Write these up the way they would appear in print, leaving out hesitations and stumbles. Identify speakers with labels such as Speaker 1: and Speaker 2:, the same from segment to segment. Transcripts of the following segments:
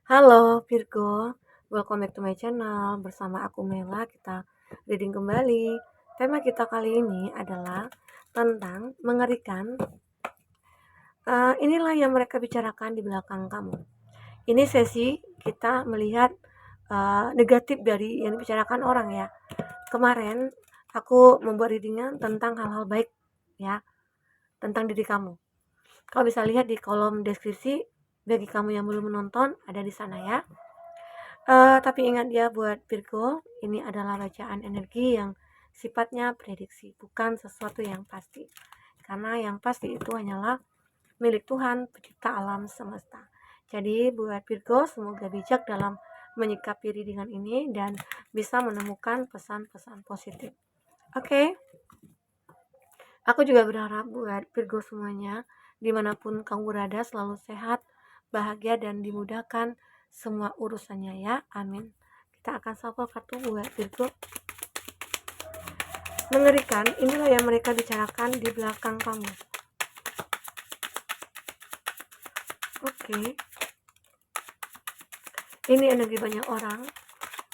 Speaker 1: Halo Virgo, welcome back to my channel. Bersama aku Mela, kita reading kembali. Tema kita kali ini adalah tentang mengerikan. Inilah yang mereka bicarakan di belakang kamu. Ini sesi kita melihat negatif dari yang dibicarakan orang ya. Kemarin aku membuat readingan tentang hal-hal baik ya, tentang diri kamu. Kau bisa lihat di kolom deskripsi, bagi kamu yang belum menonton ada di sana ya. Tapi ingat ya buat Virgo, ini adalah bacaan energi yang sifatnya prediksi, bukan sesuatu yang pasti. Karena yang pasti itu hanyalah milik Tuhan, pencipta alam semesta. Jadi buat Virgo, semoga bijak dalam menyikapi readingan ini dan bisa menemukan pesan-pesan positif. Oke, aku juga berharap buat Virgo semuanya, dimanapun kamu berada, selalu sehat, bahagia, dan dimudahkan semua urusannya ya, amin. Kita akan shuffle kartu buat Virgo. Mengerikan, inilah yang mereka bicarakan di belakang kamu. Oke. Ini energi banyak orang,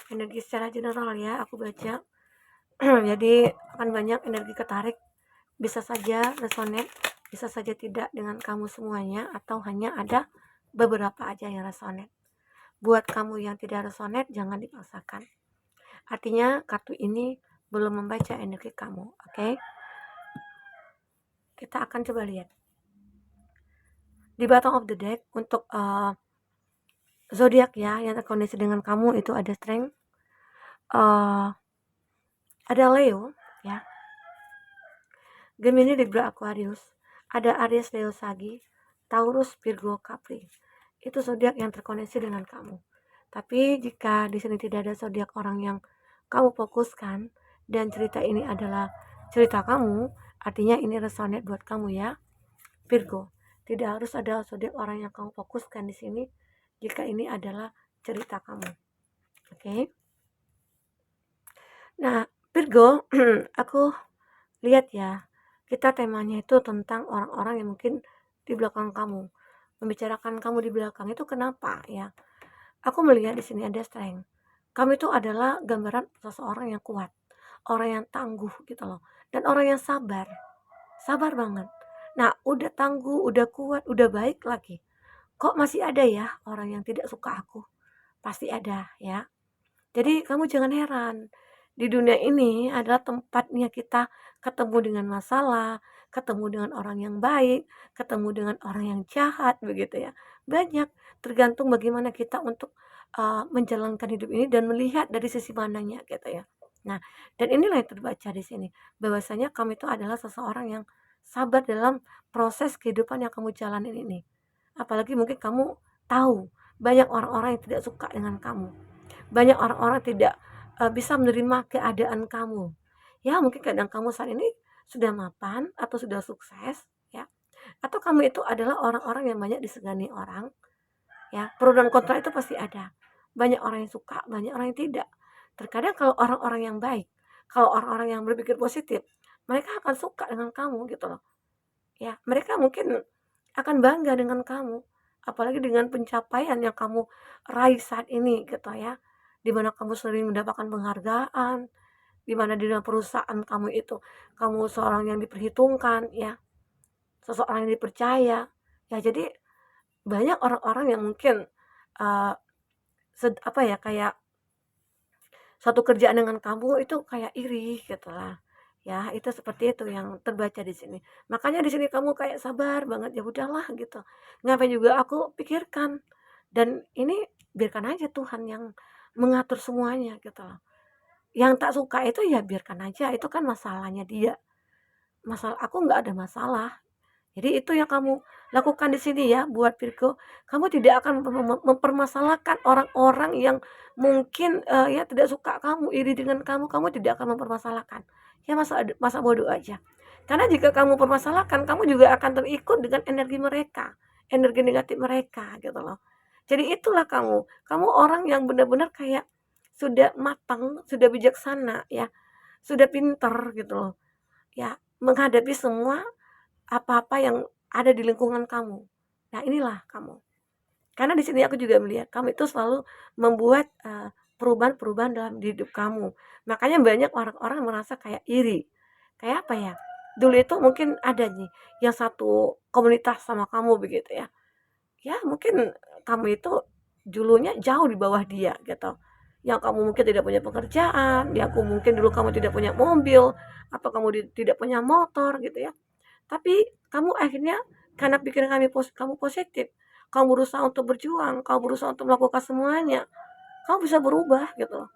Speaker 1: energi secara general ya, aku baca. Jadi akan banyak energi ketarik, bisa saja resonate, bisa saja tidak dengan kamu semuanya, atau hanya ada beberapa aja yang resonate. Buat kamu yang tidak resonate, jangan dipaksakan. Artinya kartu ini belum membaca energi kamu, oke? Kita akan coba lihat. Di bottom of the deck untuk zodiak ya yang terkoneksi dengan kamu itu ada Strength, ada Leo ya, Gemini, Libra, Aquarius, ada Aries, Leo, Sagi, Taurus, Virgo, Capri. Itu zodiak yang terkoneksi dengan kamu. Tapi jika di sini tidak ada zodiak orang yang kamu fokuskan dan cerita ini adalah cerita kamu, artinya ini resonate buat kamu ya, Virgo. Tidak harus ada zodiak orang yang kamu fokuskan di sini jika ini adalah cerita kamu. Oke. Nah, Virgo, aku lihat ya, kita temanya itu tentang orang-orang yang mungkin di belakang kamu, membicarakan kamu di belakang itu kenapa ya? Aku melihat di sini ada Strength. Kamu itu adalah gambaran seseorang yang kuat, orang yang tangguh gitu loh, dan orang yang sabar, sabar banget. Nah, udah tangguh, udah kuat, udah baik lagi. Kok masih ada ya orang yang tidak suka aku? Pasti ada ya. Jadi kamu jangan heran. Di dunia ini adalah tempatnya kita ketemu dengan masalah, ketemu dengan orang yang baik, ketemu dengan orang yang jahat begitu ya. Banyak, tergantung bagaimana kita untuk menjalankan hidup ini dan melihat dari sisi mananya gitu ya. Nah, dan inilah yang terbaca di sini, bahwasanya kamu itu adalah seseorang yang sabar dalam proses kehidupan yang kamu jalanin ini. Apalagi mungkin kamu tahu banyak orang-orang yang tidak suka dengan kamu. Banyak orang-orang tidak bisa menerima keadaan kamu. Ya, mungkin keadaan kamu saat ini sudah mapan atau sudah sukses ya. Atau kamu itu adalah orang-orang yang banyak disegani orang ya. Pro dan kontra itu pasti ada. Banyak orang yang suka, banyak orang yang tidak. Terkadang kalau orang-orang yang baik, kalau orang-orang yang berpikir positif, mereka akan suka dengan kamu gitu loh. Ya, mereka mungkin akan bangga dengan kamu, apalagi dengan pencapaian yang kamu raih saat ini gitu ya. Di mana kamu sering mendapatkan penghargaan, di mana di dalam perusahaan kamu itu kamu seorang yang diperhitungkan ya, seseorang yang dipercaya. Ya, jadi banyak orang-orang yang mungkin uh, apa ya, kayak satu kerjaan dengan kamu itu kayak iri gitu lah. Ya, itu seperti itu yang terbaca di sini. Makanya di sini kamu kayak sabar banget, ya udahlah gitu. Ngapain juga aku pikirkan. Dan ini biarkan aja Tuhan yang mengatur semuanya gitu loh. Yang tak suka itu ya biarkan aja, itu kan masalahnya dia. Masalah aku nggak ada masalah. Jadi itu yang kamu lakukan di sini ya buat Virgo. Kamu tidak akan mempermasalahkan orang-orang yang mungkin ya tidak suka kamu, iri dengan kamu tidak akan mempermasalahkan. Ya masa masa bodoh aja. Karena jika kamu permasalahkan, kamu juga akan terikut dengan energi mereka, energi negatif mereka gitu loh. Jadi itulah kamu. Kamu orang yang benar-benar kayak sudah matang, sudah bijaksana ya, sudah pinter gitu loh. Ya, menghadapi semua apa-apa yang ada di lingkungan kamu. Nah, inilah kamu. Karena di sini aku juga melihat kamu itu selalu membuat, perubahan-perubahan dalam hidup kamu. Makanya banyak orang-orang merasa kayak iri. Kayak apa ya, dulu itu mungkin ada nih yang satu komunitas sama kamu begitu ya. Ya mungkin kamu itu dulunya jauh di bawah dia gitu. Yang kamu mungkin tidak punya pekerjaan, ya aku mungkin dulu kamu tidak punya mobil, atau kamu tidak punya motor gitu ya. Tapi kamu akhirnya karena pikiran kamu positif, kamu berusaha untuk berjuang, kamu berusaha untuk melakukan semuanya, kamu bisa berubah gitu loh.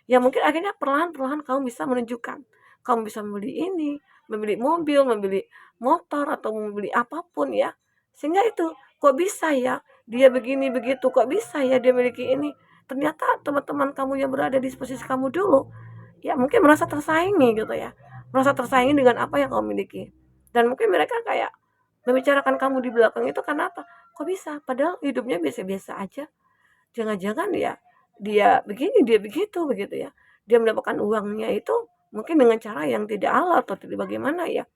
Speaker 1: Ya mungkin akhirnya perlahan-perlahan kamu bisa menunjukkan, kamu bisa membeli ini, membeli mobil, membeli motor, atau membeli apapun ya. Sehingga itu, kok bisa ya dia begini begitu, kok bisa ya dia memiliki ini. Ternyata teman-teman kamu yang berada di posisi kamu dulu, ya mungkin merasa tersaingi gitu ya. Merasa tersaingi dengan apa yang kamu miliki. Dan mungkin mereka kayak membicarakan kamu di belakang itu karena apa? Kok bisa? Padahal hidupnya biasa-biasa aja. Jangan-jangan ya dia begini, dia begitu, begitu ya. Dia mendapatkan uangnya itu mungkin dengan cara yang tidak halal atau tidak bagaimana ya.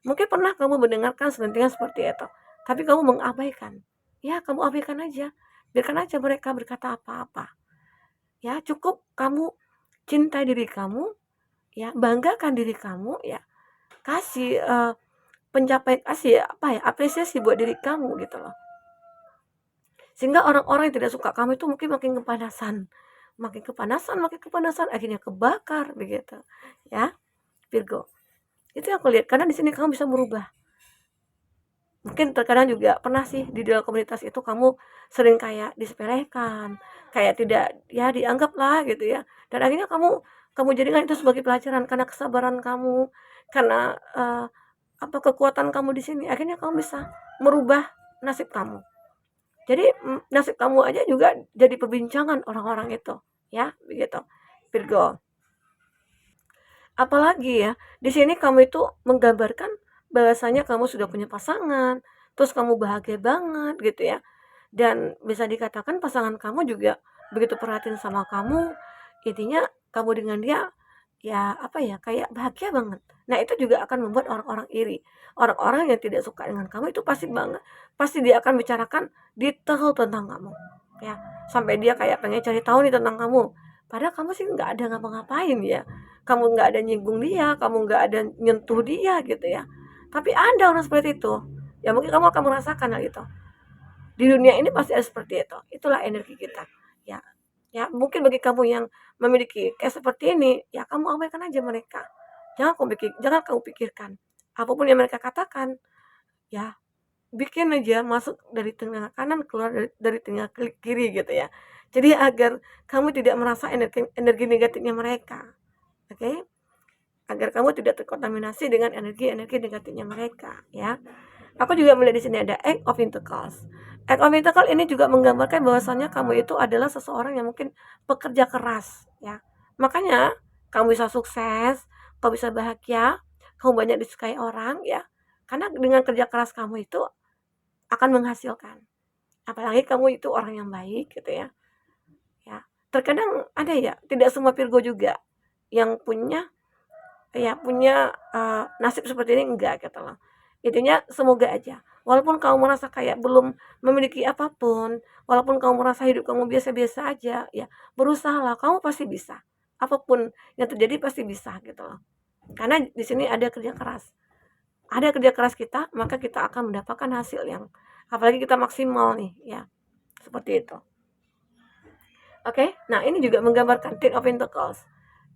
Speaker 1: Mungkin pernah kamu mendengarkan selentingan seperti itu, tapi kamu mengabaikan. Ya, kamu abaikan aja. Biarkan aja mereka berkata apa-apa. Ya, cukup kamu cintai diri kamu, ya, banggakan diri kamu, ya. Kasih kasih apa ya, apresiasi buat diri kamu gitu loh. Sehingga orang-orang yang tidak suka kamu itu mungkin makin kepanasan, akhirnya kebakar begitu. Ya, Virgo. Itu yang aku lihat karena di sini kamu bisa merubah. Mungkin terkadang juga pernah sih di dalam komunitas itu kamu sering kayak disepelekan, kayak tidak ya dianggap lah gitu ya. Dan akhirnya kamu kamu jadikan itu sebagai pelajaran karena kesabaran kamu, karena apa kekuatan kamu di sini, akhirnya kamu bisa merubah nasib kamu. Jadi nasib kamu aja juga jadi perbincangan orang-orang itu, ya begitu, Virgo. Apalagi ya, di sini kamu itu menggambarkan bahwasanya kamu sudah punya pasangan, terus kamu bahagia banget gitu ya. Dan bisa dikatakan pasangan kamu juga begitu perhatian sama kamu, intinya kamu dengan dia ya apa ya, kayak bahagia banget. Nah, itu juga akan membuat orang-orang iri. Orang-orang yang tidak suka dengan kamu itu pasti dia akan bicarakan detail tentang kamu. Ya, sampai dia kayak pengen cari tahu nih tentang kamu. Padahal kamu sih nggak ada ngapa-ngapain ya. Kamu nggak ada nyinggung dia, kamu nggak ada nyentuh dia gitu ya. Tapi ada orang seperti itu. Ya mungkin kamu akan merasakan hal itu. Di dunia ini pasti ada seperti itu. Itulah energi kita. Ya, ya mungkin bagi kamu yang memiliki kayak seperti ini, ya kamu abaikan aja mereka. Jangan kamu pikirkan. Apapun yang mereka katakan, ya bikin aja masuk dari telinga kanan keluar dari telinga kiri gitu ya. Jadi agar kamu tidak merasa energi negatifnya mereka. Oke? Okay? Agar kamu tidak terkontaminasi dengan energi-energi negatifnya mereka, ya. Aku juga melihat di sini ada Eight of Pentacles. Eight of Pentacles ini juga menggambarkan bahwasannya kamu itu adalah seseorang yang mungkin pekerja keras, ya. Makanya kamu bisa sukses, kamu bisa bahagia, kamu banyak disukai orang, ya. Karena dengan kerja keras kamu itu akan menghasilkan. Apalagi kamu itu orang yang baik gitu ya. Ya. Terkadang ada ya, tidak semua Virgo juga yang punya nasib seperti ini, enggak gitu loh. Intinya semoga aja walaupun kamu merasa kayak belum memiliki apapun, walaupun kamu merasa hidup kamu biasa-biasa aja, ya berusahalah, kamu pasti bisa. Apapun yang terjadi pasti bisa gitu loh. Karena di sini ada kerja keras. Ada kerja keras kita, maka kita akan mendapatkan hasil yang apalagi kita maksimal nih, ya. Seperti itu. Oke, nah ini juga menggambarkan Ten of Pentacles.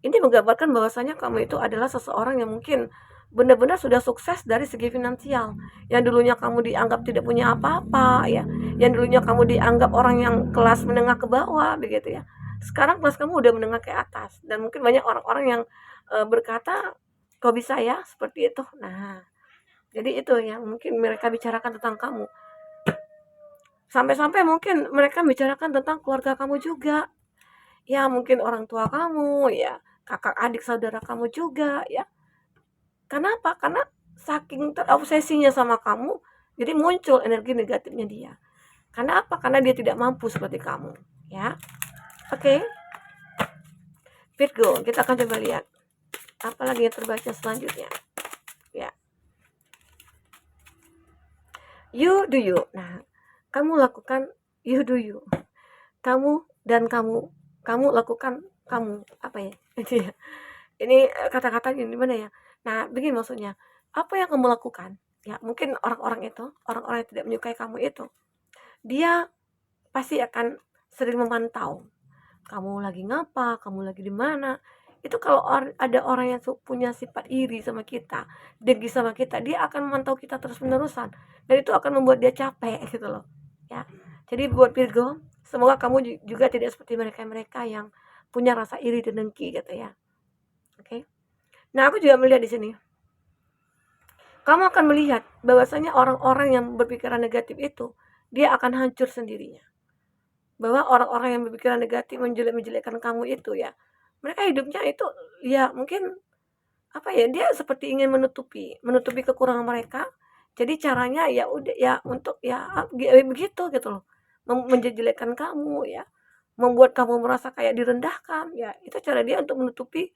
Speaker 1: Ini menggambarkan bahwasanya kamu itu adalah seseorang yang mungkin benar-benar sudah sukses dari segi finansial. Yang dulunya kamu dianggap tidak punya apa-apa, ya. Yang dulunya kamu dianggap orang yang kelas menengah ke bawah, begitu ya. Sekarang kelas kamu udah menengah ke atas. Dan mungkin banyak orang-orang yang berkata, kok bisa ya seperti itu. Nah, jadi itu yang mungkin mereka bicarakan tentang kamu. Sampai-sampai mungkin mereka bicarakan tentang keluarga kamu juga. Ya mungkin orang tua kamu, ya kakak adik saudara kamu juga, ya. Kenapa? Karena saking terobsesinya sama kamu, jadi muncul energi negatifnya dia. Karena apa? Karena dia tidak mampu seperti kamu, ya. Oke. Virgo, kita akan coba lihat apa lagi yang terbaca selanjutnya. Ya. You do you. Nah, kamu lakukan you do you. Kamu dan kamu lakukan kamu, apa ya, itu ya. Ini kata-katanya gimana ya? Nah, begini maksudnya, apa yang kamu lakukan, ya mungkin orang-orang yang tidak menyukai kamu itu, dia pasti akan sering memantau kamu lagi ngapa, kamu lagi di mana. Itu kalau ada orang yang punya sifat iri sama kita, dengki sama kita, dia akan memantau kita terus-menerusan dan itu akan membuat dia capek gitu loh. Ya. Jadi buat Virgo, semoga kamu juga tidak seperti mereka-mereka yang punya rasa iri dan dengki gitu ya. Oke. Nah, aku juga melihat di sini. Kamu akan melihat bahwasanya orang-orang yang berpikiran negatif itu, dia akan hancur sendirinya. Bahwa orang-orang yang berpikiran negatif menjelek-menjelekkan kamu itu ya, mereka hidupnya itu ya mungkin apa ya, dia seperti ingin menutupi kekurangan mereka. Jadi caranya ya udah ya untuk ya begitu gitu loh. Menjelekkan kamu ya, membuat kamu merasa kayak direndahkan ya. Itu cara dia untuk menutupi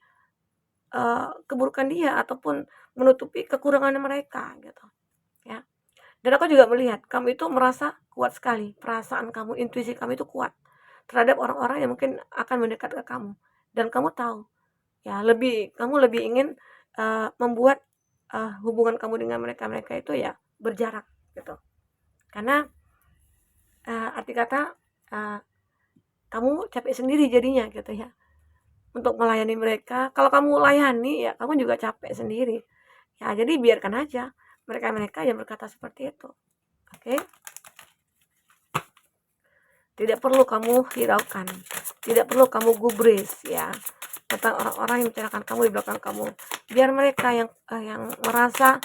Speaker 1: keburukan dia ataupun menutupi kekurangan mereka gitu ya. Dan aku juga melihat kamu itu merasa kuat sekali, perasaan kamu, intuisi kamu itu kuat terhadap orang-orang yang mungkin akan mendekat ke kamu. Dan kamu tahu, ya kamu lebih ingin membuat hubungan kamu dengan mereka-mereka itu ya berjarak gitu. Karena arti kata kamu capek sendiri jadinya gitu ya untuk melayani mereka. Kalau kamu layani ya kamu juga capek sendiri. Ya jadi biarkan aja mereka-mereka yang berkata seperti itu. Oke? Tidak perlu kamu hiraukan, tidak perlu kamu gubris ya tentang orang-orang yang membicarakan kamu di belakang kamu. Biar mereka yang merasa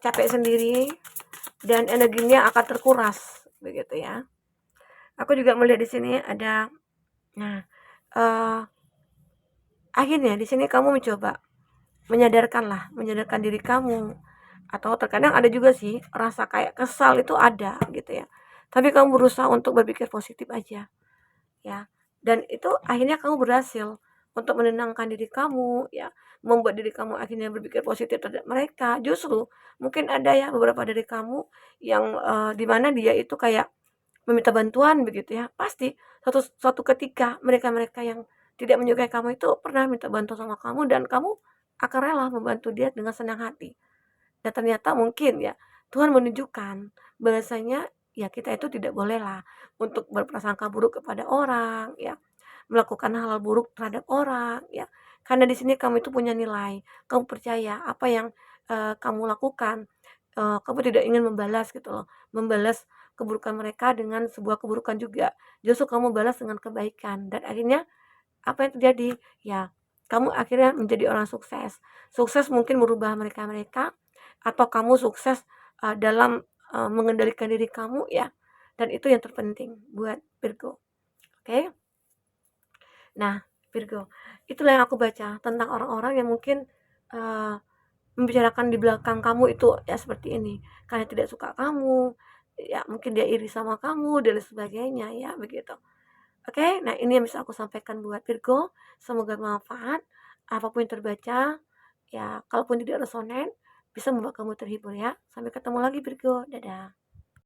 Speaker 1: capek sendiri dan energinya akan terkuras begitu ya. Aku juga melihat di sini ada, nah akhirnya di sini kamu mencoba menyadarkan diri kamu, atau terkadang ada juga sih rasa kayak kesal itu ada gitu ya. Tapi kamu berusaha untuk berpikir positif aja ya. Dan itu akhirnya kamu berhasil untuk menenangkan diri kamu ya, membuat diri kamu akhirnya berpikir positif terhadap mereka. Justru mungkin ada ya beberapa dari kamu yang di mana dia itu kayak meminta bantuan begitu ya. Pasti suatu ketika mereka-mereka yang tidak menyukai kamu itu pernah minta bantuan sama kamu dan kamu akan rela membantu dia dengan senang hati. Dan ternyata mungkin ya Tuhan menunjukkan bahwasanya ya kita itu tidak bolehlah untuk berprasangka buruk kepada orang ya, melakukan hal buruk terhadap orang ya. Karena di sini kamu itu punya nilai, kamu percaya apa yang kamu lakukan, kamu tidak ingin membalas gitu loh, membalas keburukan mereka dengan sebuah keburukan juga. Justru kamu balas dengan kebaikan dan akhirnya apa yang terjadi? Ya, kamu akhirnya menjadi orang sukses. Sukses mungkin merubah mereka-mereka atau kamu sukses dalam mengendalikan diri kamu ya. Dan itu yang terpenting buat Virgo. Oke? Nah, Virgo, itulah yang aku baca tentang orang-orang yang mungkin uh, membicarakan di belakang kamu itu ya seperti ini. Karena tidak suka kamu, ya mungkin dia iri sama kamu dan sebagainya ya begitu. Oke, nah ini yang bisa aku sampaikan buat Virgo. Semoga bermanfaat. Apapun yang terbaca, ya kalaupun tidak resonan, bisa membuat kamu terhibur ya. Sampai ketemu lagi Virgo. Dadah.